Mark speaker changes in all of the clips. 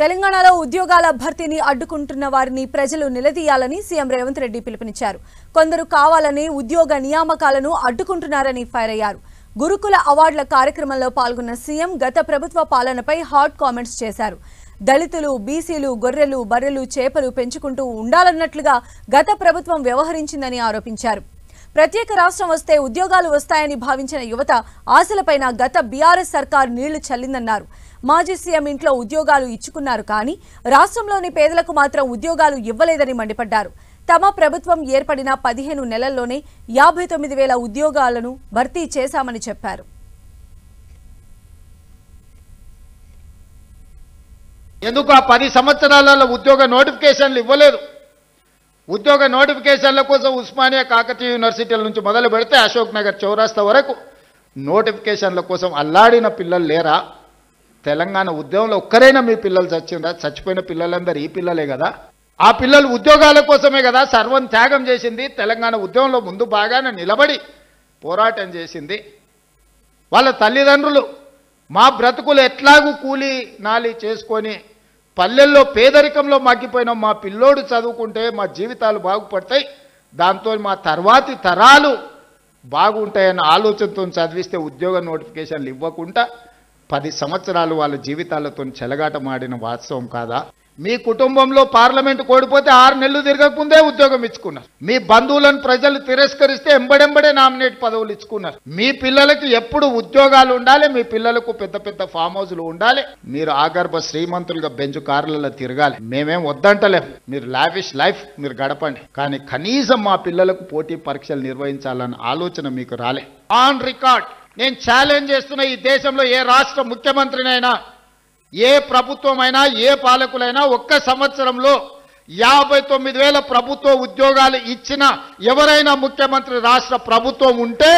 Speaker 1: తెలంగాణలో ఉద్యోగాల భర్తీని అడ్డుకుంటున్న వారిని ప్రజలు నిలదీయాలని సీఎం రేవంత్ రెడ్డి పిలుపునిచ్చారు. కొందరు కావాలని ఉద్యోగ నియామకాలను అడ్డుకుంటున్నారని ఫైర్ అయ్యారు. గురుకుల అవార్డుల కార్యక్రమంలో పాల్గొన్న సీఎం గత ప్రభుత్వ పాలనపై హాట్ కామెంట్స్ చేశారు. దళితులు, బీసీలు, గొర్రెలు, బర్రెలు, చేపలు పెంచుకుంటూ ఉండాలన్నట్లుగా గత ప్రభుత్వం వ్యవహరించిందని ఆరోపించారు. ప్రత్యేక రాష్ట్రం వస్తే ఉద్యోగాలు వస్తాయని భావించిన యువత ఆశలపైన గత బీఆర్ఎస్ సర్కార్ నీళ్లు చల్లిందన్నారు. మాజీ సీఎం ఇంట్లో ఉద్యోగాలు ఇచ్చుకున్నారు కానీ రాష్ట్రంలోని పేదలకు మాత్రం ఉద్యోగాలు ఇవ్వలేదని మండిపడ్డారు. తమ ప్రభుత్వం ఏర్పడిన 15 నెలల్లోనే 59,000 ఉద్యోగాలను భర్తీ చేశామని చెప్పారు.
Speaker 2: ఎందుకు ఆ 10 సంవత్సరాలలో ఉద్యోగ నోటిఫికేషన్లు ఇవ్వలేదు? ఉద్యోగ నోటిఫికేషన్ల కోసం ఉస్మానియా కాకతీయ యూనివర్సిటీల నుంచి మొదలు పెడితే అశోక్ నగర్ చౌరాస్తా వరకు నోటిఫికేషన్ల కోసం అల్లాడిన పిల్లలు లేరా? తెలంగాణ ఉద్యమంలో ఒక్కరైనా మీ పిల్లలు చచ్చిందా? చచ్చిపోయిన పిల్లలందరూ ఈ పిల్లలే కదా. ఆ పిల్లలు ఉద్యోగాల కోసమే కదా సర్వం త్యాగం చేసింది. తెలంగాణ ఉద్యమంలో ముందు బాగానే నిలబడి పోరాటం చేసింది. వాళ్ళ తల్లిదండ్రులు మా బ్రతుకులు ఎట్లాగూ కూలి నాలి చేసుకొని పల్లెల్లో పేదరికంలో మగ్గిపోయిన మా పిల్లోడు చదువుకుంటే మా జీవితాలు బాగుపడతాయి, దాంతో మా తర్వాతి తరాలు బాగుంటాయన్న ఆలోచనతో చదివిస్తే ఉద్యోగ నోటిఫికేషన్లు ఇవ్వకుండా 10 సంవత్సరాలు వాళ్ళ జీవితాలతో చెలగాటమాడిన వాస్తవం కాదా? మీ కుటుంబంలో పార్లమెంటు కోడిపోతే 6 నెలలు తిరగకముందే ఉద్యోగం ఇచ్చుకున్నారు. మీ బంధువులను ప్రజలు తిరస్కరిస్తే ఎంబడెంబడే నామినేట్ పదవులు ఇచ్చుకున్నారు. మీ పిల్లలకి ఎప్పుడు ఉద్యోగాలు ఉండాలి, మీ పిల్లలకు పెద్ద పెద్ద ఫామ్ హౌస్లు ఉండాలి, మీరు ఆగర్భ శ్రీమంతులుగా బెంచ్ కార్లలో తిరగాలి. మేమేం వద్దంటలేం, మీరు లావిష్ లైఫ్ మీరు గడపండి, కానీ కనీసం మా పిల్లలకు పోటీ పరీక్షలు నిర్వహించాలన్న ఆలోచన మీకు రాలే. ఆన్ రికార్డ్ నేను ఛాలెంజ్ చేస్తున్న ఈ దేశంలో ఏ రాష్ట్ర ముఖ్యమంత్రినైనా, ఏ ప్రభుత్వమైనా, ఏ పాలకులైనా ఒక్క సంవత్సరంలో 59,000 ప్రభుత్వ ఉద్యోగాలు ఇచ్చిన ఎవరైనా ముఖ్యమంత్రి రాష్ట్ర ప్రభుత్వం ఉంటే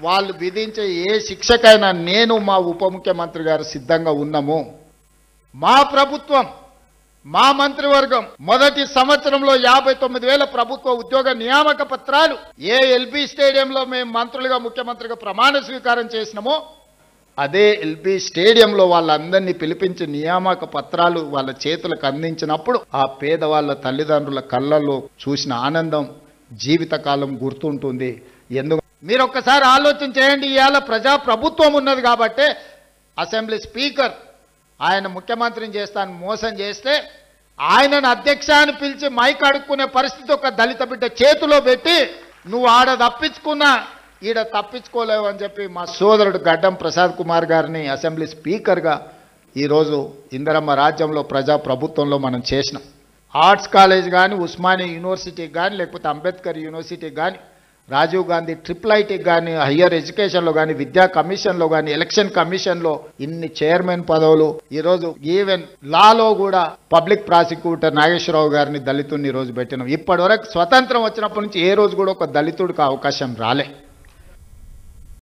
Speaker 2: వాళ్ళు విధించే ఏ శిక్షకైనా నేను మా ఉప ముఖ్యమంత్రి గారు సిద్ధంగా ఉన్నాము. మా ప్రభుత్వం, మా మంత్రివర్గం మొదటి సంవత్సరంలో 59,000 ప్రభుత్వ ఉద్యోగ నియామక పత్రాలు ఏ ఎల్బీ స్టేడియంలో మేము మంత్రులుగా ముఖ్యమంత్రిగా ప్రమాణ స్వీకారం చేసినామో అదే ఎల్బీ స్టేడియంలో వాళ్ళందరినీ పిలిపించి నియామక పత్రాలు వాళ్ళ చేతులకు అందించినప్పుడు ఆ పేదవాళ్ళ తల్లిదండ్రుల కళ్ళల్లో చూసిన ఆనందం జీవితకాలం గుర్తుంటుంది. ఎందుకు మీరు ఒక్కసారి ఆలోచన చేయండి. ఇవాళ ప్రజా ప్రభుత్వం ఉన్నది కాబట్టి అసెంబ్లీ స్పీకర్ ఆయన ముఖ్యమంత్రిని చేస్తాను మోసం చేస్తే ఆయనను అధ్యక్ష అని పిలిచి మైక్ అడుక్కునే పరిస్థితి ఒక దళిత బిడ్డ చేతిలో పెట్టి నువ్వు ఆడ తప్పించుకున్నా ఈడ తప్పించుకోలేవు అని చెప్పి మా సోదరుడు గడ్డం ప్రసాద్ కుమార్ గారిని అసెంబ్లీ స్పీకర్గా ఈరోజు ఇందిరమ్మ రాజ్యంలో ప్రజా ప్రభుత్వంలో మనం చేసినాం. ఆర్ట్స్ కాలేజ్ కానీ, ఉస్మానియా యూనివర్సిటీకి కానీ, లేకపోతే అంబేద్కర్ యూనివర్సిటీకి కానీ, రాజీవ్ గాంధీ ఐఐటికి కానీ, హయ్యర్ ఎడ్యుకేషన్లో కానీ, విద్యా కమిషన్లో కానీ, ఎలక్షన్ కమిషన్లో ఇన్ని చైర్మన్ పదవులు, ఈరోజు ఈవెన్ లాలో కూడా పబ్లిక్ ప్రాసిక్యూటర్ నాగేశ్వరరావు గారిని దళితుడిని ఈరోజు పెట్టినాం. ఇప్పటి వరకు స్వతంత్రం వచ్చినప్పటి నుంచి ఏ రోజు కూడా ఒక దళితుడికి అవకాశం రాలే.